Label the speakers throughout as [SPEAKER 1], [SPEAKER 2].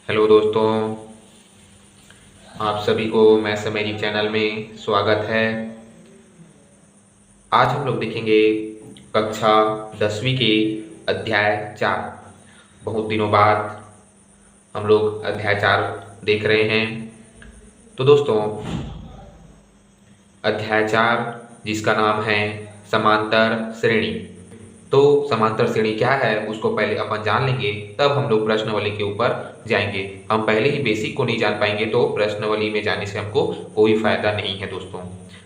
[SPEAKER 1] Hello दोस्तों, आप सभी को मैथ्स मैजिक चैनल में स्वागत है। आज हम लोग देखेंगे कक्षा 10वीं के अध्याय 4। बहुत दिनों बाद हम लोग अध्याय 4 देख रहे हैं। तो दोस्तों, अध्याय 4 जिसका नाम है समांतर श्रेणी। तो समांतर श्रेणी क्या है उसको पहले अपन जान लेंगे, तब हम लोग प्रश्नावली के ऊपर जाएंगे। हम पहले ही बेसिक को नहीं जान पाएंगे तो प्रश्नावली में जाने से हमको कोई फायदा नहीं है। दोस्तों,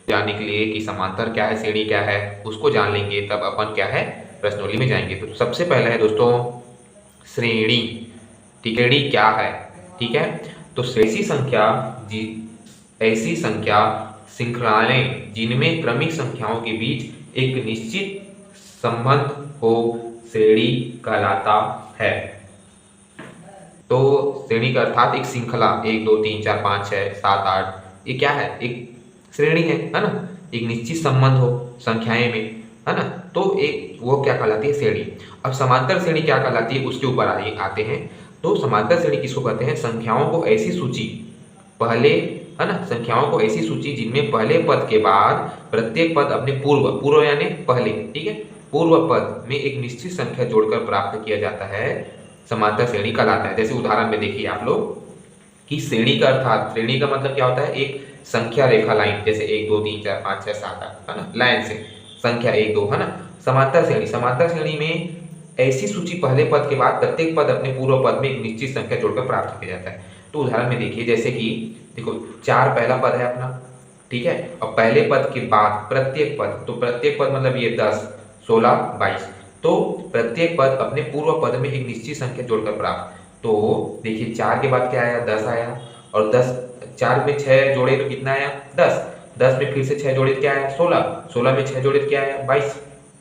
[SPEAKER 1] जानने के लिए कि समांतर क्या है, श्रेणी क्या है, उसको जान लेंगे तब अपन क्या है प्रश्नावली में जाएंगे। तो सबसे पहला है दोस्तों श्रेणी। ठीक है, श्रेणी क्या है? ठीक है, तो ऐसी संख्या श्रृंखलाएं जिनमें क्रमिक संख्याओं के बीच एक निश्चित संबंध को श्रेणी कहलाता है। तो श्रेणी का अर्थात एक श्रृंखला 1 2 3 4 5 6 7 8, ये क्या है? एक श्रेणी है ना। एक निश्चित संबंध हो संख्याएं में, है ना, तो एक वो क्या कहलाती है? श्रेणी। अब समांतर श्रेणी क्या कहलाती है उसके ऊपर आते हैं। तो समांतर श्रेणी किसको कहते हैं? संख्याओं को ऐसी सूची पहले, है ना, संख्याओं को ऐसी सूची जिनमें पहले पद के बाद प्रत्येक पद अपने पूर्व यानी पहले, ठीक है, पूर्व पद में एक निश्चित संख्या जोड़कर प्राप्त किया जाता है, समांतर श्रेणी कहलाता है। जैसे उदाहरण में देखिए आप लोग कि श्रेणी का अर्थात, श्रेणी का मतलब क्या होता है? एक संख्या रेखा लाइन, जैसे 1 2 3 4 5 6 7 8, है ना, लाइन से संख्या 1 2, है ना। समांतर श्रेणी में ऐसी सूची पहले पद के बाद प्रत्येक पद अपने पूर्व पद में एक निश्चित संख्या जोड़कर प्राप्त किया जाता है। तो उदाहरण में देखिए, जैसे कि देखो 4 पहला पद है अपना, ठीक है, और पहले पद के बाद प्रत्येक पद, तो प्रत्येक पद मतलब ये 10 16 22, तो प्रत्येक पद अपने पूर्व पद में एक निश्चित संख्या जोड़कर प्राप्त। तो देखिए 4 के बाद क्या आया? 10 आया, और 10 4 में 6 जोड़े तो कितना आया? 10। 10 में फिर से 6 जोड़े तो क्या आया? 16। 16 में 6 जोड़े तो क्या आया? 22।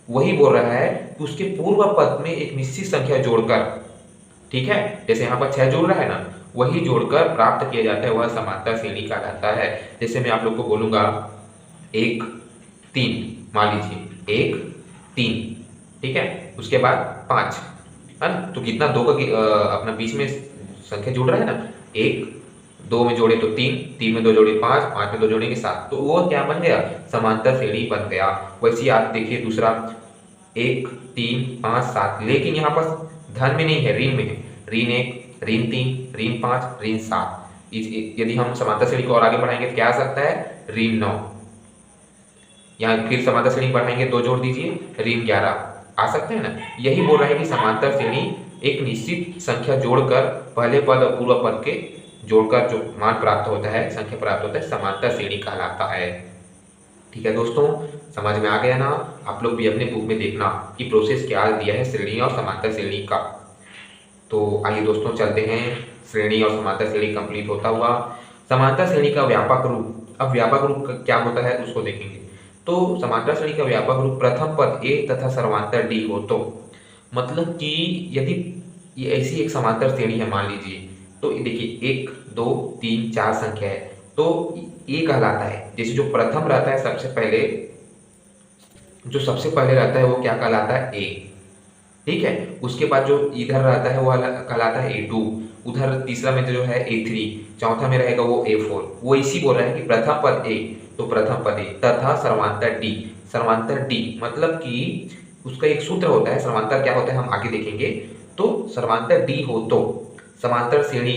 [SPEAKER 1] वही बोल रहा है कि उसके पूर्व पद में एक निश्चित संख्या जोड़कर, ठीक है, जैसे यहाँ पर 6 जोड़ रहा है ना, वही जोड़कर प्राप्त किया जाता है, वह समांतर श्रेणी कहलाता है। जैसे मैं आप लोग को बोलूंगा 1 3, मान लीजिए 1 3, ठीक है, उसके बाद 5, है ना, तो कितना? 2 का अपना बीच में संख्या जुड़ रहा है ना। 1 2 में जोड़े तो 3, 3 में 2 जोड़े 5, 5 में 2 जोड़ेंगे 7, तो वो क्या बन गया? समांतर श्रेणी बन गया। वैसे ही आप देखिए दूसरा 1 3 5 7, लेकिन यहाँ पर धन में नहीं है, ऋण में है। ऋण 1 ऋण 3 ऋण 5 ऋण 7। यदि हम समांतर श्रेणी को और आगे बढ़ाएंगे तो क्या आ सकता है? ऋण 9। यहाँ फिर समांतर श्रेणी बढ़ाएंगे, 2 जोड़ दीजिए, ऋण 11 आ सकते हैं ना। यही बोल रहा है कि समांतर श्रेणी एक निश्चित संख्या जोड़कर पहले पद और पूर्व पद के जोड़कर जो मान प्राप्त होता है, संख्या प्राप्त होता है, समांतर श्रेणी कहलाता है। ठीक है दोस्तों, समझ में आ गया ना? आप लोग भी अपने बुक में देखना कि प्रोसेस क्या दिया है श्रेणी और समांतर श्रेणी का। तो आइए दोस्तों चलते हैं, श्रेणी और समांतर श्रेणी कंप्लीट होता हुआ समांतर श्रेणी का व्यापक रूप। अब व्यापक रूप क्या होता है उसको देखेंगे। तो समांतर श्रेणी का व्यापक रूप प्रथम पद ए तथा सर्वांतर डी हो, तो मतलब कि यदि ये ऐसी एक समांतर श्रेणी है मान लीजिए, तो देखिए 1 2 3 4 संख्या है, तो ए कहलाता है। जैसे जो प्रथम रहता है सबसे पहले, जो सबसे पहले रहता है वो क्या कहलाता है? ए, ठीक है। उसके बाद जो इधर रहता है वो कहलाता है A2, उधर तीसरा में जो है A3, चौथा में रहेगा वो A4। वो इसी बोल रहा है कि प्रथम पद A, तो प्रथम पद A तथा सर्वांतर D। सर्वांतर D मतलब कि उसका एक सूत्र होता है, सर्वांतर क्या होता है हम आगे देखेंगे। तो सर्वांतर D हो तो समांतर श्रेणी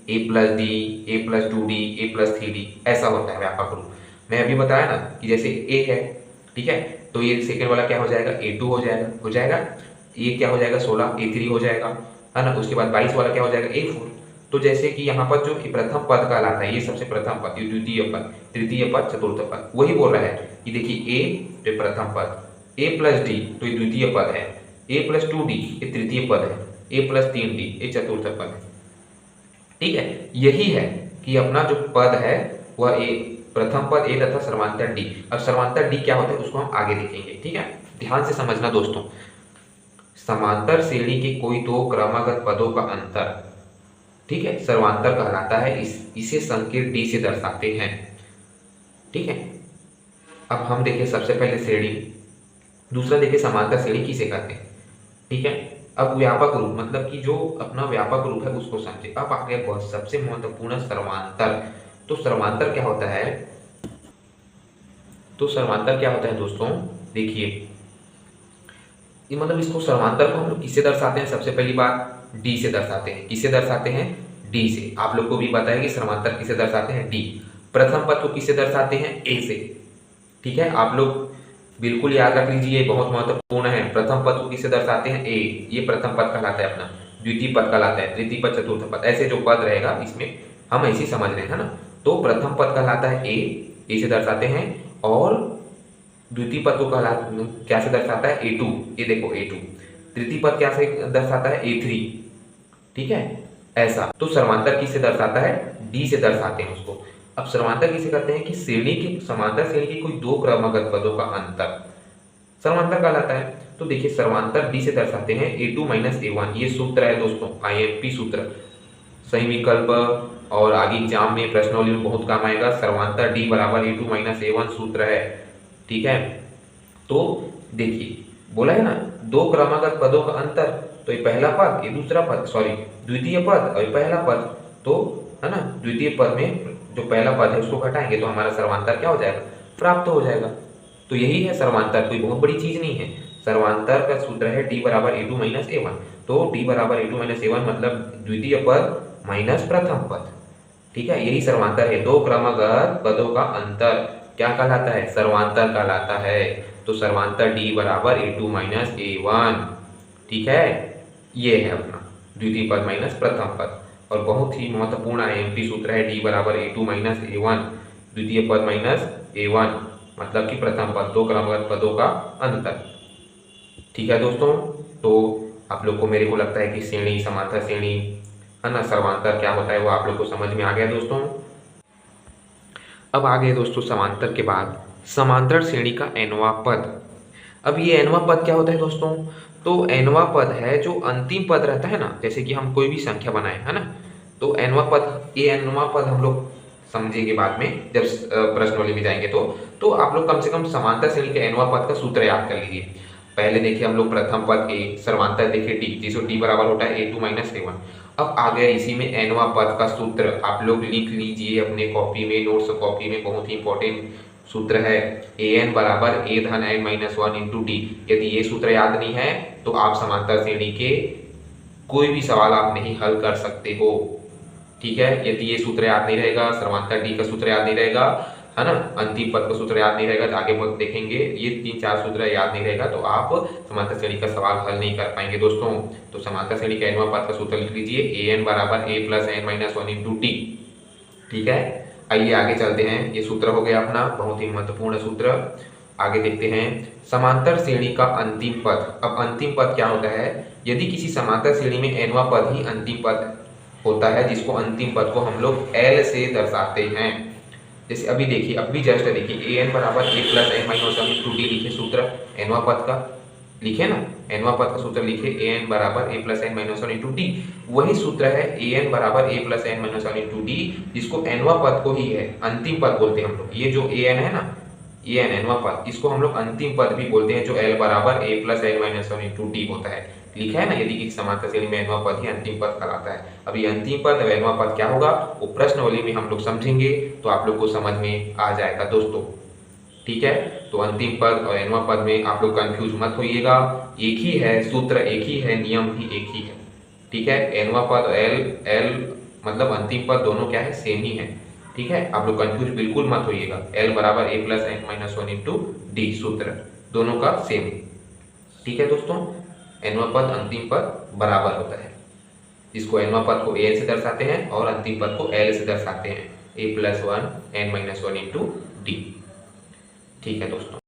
[SPEAKER 1] A plus D, A plus 2D, A plus 3D, ऐसा होता है व्यापक रूप। मैं अभी बताया ना कि जैसे A है, ठीक है, तो ये सेकेंड वाला क्या हो जाएगा? A2 हो जाएगा, ये क्या हो जाएगा? 16, A3 हो जाएगा, है ना। उसके बाद 22 वाला क्या हो जाएगा? A4। तो जैसे कि यहाँ पर जो प्रथम पद कहलाता है, ये सबसे प्रथम पद, ये द्वितीय पद, तृतीय पद, चतुर्थ पद, वही बोल रहा है कि देखिए A तो प्रथम पद, A प्लस D तो ये द्वितीय पद है, A प्लस 2D ये तृतीय पद है, A प्लस 3D ये चतुर्थ पद है। ठीक है, यही है कि अपना जो पद है वह ए, प्रथम पद ए तथा सर्वांतर डी। अब सर्वांतर डी क्या होता है उसको हम आगे देखेंगे। ठीक है, ध्यान से समझना दोस्तों। समांतर श्रेणी के कोई दो क्रमागत पदों का अंतर, ठीक है, सर्वांतर कहलाता है। इसे संकेत डी से दर्शाते हैं। ठीक है, अब हम देखें सबसे पहले श्रेणी, दूसरा देखें समांतर श्रेणी किसे कहते हैं। ठीक है, अब व्यापक रूप मतलब कि जो अपना व्यापक रूप है उसको समझे। अब आगे बहुत सबसे महत्वपूर्ण सर्वांतर। तो सर्वांतर क्या होता है? दोस्तों देखिए, ये मतलब इसको सर्वांतर को हम लोग किससे दर्शाते हैं? सबसे पहली बात डी से दर्शाते हैं। किससे दर्शाते हैं? डी से। आप लोग को भी पता है कि सर्वांतर किससे दर्शाते हैं? डी। प्रथम पद को किससे दर्शाते हैं? ए से। ठीक है, आप लोग बिल्कुल याद रख लीजिए, बहुत महत्वपूर्ण है। प्रथम पद को किससे दर्शाते हैं? ए। ये प्रथम पद कहलाता है अपना, द्वितीय पद कहलाता है, तृतीय पद, चतुर्थ पद, ऐसे जो पद रहेगा इसमें हम ऐसे समझ रहे हैं ना। तो प्रथम पद कहलाता है ए से दर्शाते हैं, और द्वितीय पद को क्या से दर्शाता है? A2। ये देखो A2। तृतीय पद क्या से दर्शाता है? A3। ठीक है, ऐसा। तो सर्वांतर किससे दर्शाता है? डी से दर्शाते हैं उसको। अब सर्वांतर किसे कहते हैं? कि श्रेणी के समांतर श्रेणी के कोई दो क्रमागत पदों का अंतर सर्वांतर कहलाता है। तो देखिए, सर्वांतर डी से दर्शाते हैं A2 माइनस A1। ये सूत्र है दोस्तों, IMP सूत्र, सही विकल्प और आगे एग्जाम में प्रश्नावली में बहुत काम आएगा। सर्वांतर डी बराबर A2 माइनस A1 सूत्र है। ठीक है, तो देखिए बोला है ना, दो क्रमागत पदों का अंतर। तो ये पहला पद, ये दूसरा पद, सॉरी द्वितीय पद और ये पहला पद, तो है ना, द्वितीय पद में जो पहला पद है उसको घटाएंगे तो हमारा सर्वांतर क्या हो जाएगा? प्राप्त हो जाएगा। तो यही है सर्वांतर, कोई बहुत बड़ी चीज नहीं है। सर्वांतर का सूत्र है डी बराबर A2 माइनस A1। तो डी बराबर A2 माइनस A1 मतलब द्वितीय पद माइनस प्रथम पद। ठीक है, यही सर्वांतर है। दो क्रमागत पदों का अंतर क्या कहलाता है? सर्वांतर कहलाता है। तो सर्वांतर डी बराबर A2 माइनस A1। ठीक है, ये है अपना द्वितीय पद माइनस प्रथम पद। और बहुत ही महत्वपूर्ण IMP सूत्र है, डी बराबर A2 माइनस A1, द्वितीय पद माइनस A1 मतलब कि प्रथम पद, दो क्रमागत पदों का अंतर। ठीक है दोस्तों, तो आप लोग को, मेरे को लगता है कि श्रेणी, समांतर श्रेणी, है ना, सर्वांतर क्या होता है वो आप लोग को समझ में आ गया दोस्तों। अब आ गए दोस्तों समांतर के बाद समांतर श्रेणी का nवां पद। अब ये nवां पद क्या होता है दोस्तों? तो nवां पद है जो अंतिम पद रहता है ना, जैसे कि हम कोई भी संख्या बनाए, है ना, तो nवां पद, ये nवां पद हम लोग समझेंगे बाद में जब प्रश्नावली में जाएंगे। तो आप लोग कम से कम समांतर श्रेणी के nवां पद का सूत्र याद कर लीजिए। पहले देखिए हम लोग प्रथम पद A, सर्वांतर देखिए D, जिसको D बराबर होता है A2 माइनस A1। अब आ गया इसी में nवां पद का सूत्र, आप लोग लिख लीजिए अपने कॉपी में, नोट्स कॉपी में, बहुत ही इंपॉर्टेंट सूत्र है। an बराबर a धन n माइनस 1 इंटू डी। यदि ये सूत्र याद नहीं है तो आप समांतर श्रेणी के कोई भी सवाल आप नहीं हल कर सकते हो। ठीक है, यदि ये सूत्र याद नहीं रहेगा, सर्वांतर डी का सूत्र याद नहीं रहेगा, है ना, अंतिम पद का सूत्र याद नहीं रहेगा, तो आगे बहुत देखेंगे, ये 3-4 सूत्र याद नहीं रहेगा तो आप समांतर श्रेणी का सवाल हल नहीं कर पाएंगे दोस्तों। तो समांतर श्रेणी के nवां पद का सूत्र लिख लीजिए, an बराबर a plus n minus 1 into D. ठीक है, आइए आगे चलते हैं। ये सूत्र हो गया अपना, बहुत ही महत्वपूर्ण सूत्र। आगे देखते हैं समांतर श्रेणी का अंतिम पद। अब अंतिम पद क्या होता है? यदि किसी समांतर श्रेणी में nवां पद ही अंतिम पद होता है, जिसको अंतिम पद को हम लोग L से दर्शाते हैं। जैसे अभी देखिए, अभी जस्ट देखिए, an बराबर a plus n minus 1 into D लिखे सूत्र nवां पद का, लिखे ना, nवां पद का सूत्र लिखे an बराबर a plus n minus 1 into D. वही सूत्र है an बराबर a plus n minus 1 into D, जिसको nवां पद को ही है अंतिम पद बोलते हैं हम लोग। ये जो an है ना, ये nवां पद, इसको हम लोग अंतिम पद भी बोलते हैं, जो l बराबर a plus n minus 1 into D होता है। लिखा है ना, यदि किसी समांतर श्रेणी में nवां पद ही अंतिम पद कहलाता है। अब ये अंतिम पद और nवां पद क्या होगा वो प्रश्नावली में हम लोग समझेंगे, तो आप लोग को समझ में आ जाएगा दोस्तों। ठीक है, तो अंतिम पद और nवां पद में आप लोग कंफ्यूज मत होइएगा, एक ही है सूत्र, एक ही है नियम भी एक ही है। ठीक है, nवां पद और l मतलब अंतिम पद दोनों क्या है? सेम ही है। ठीक है, आप लोग कंफ्यूज बिल्कुल मत होइएगा। l बराबर a plus n minus 1 into D, सूत्र दोनों का सेम। ठीक है दोस्तों, nवां पद अंतिम पद बराबर होता है, इसको nवां पद को an से दर्शाते हैं और अंतिम पद को l से दर्शाते हैं, a plus 1 n minus 1 into D. ठीक है दोस्तों।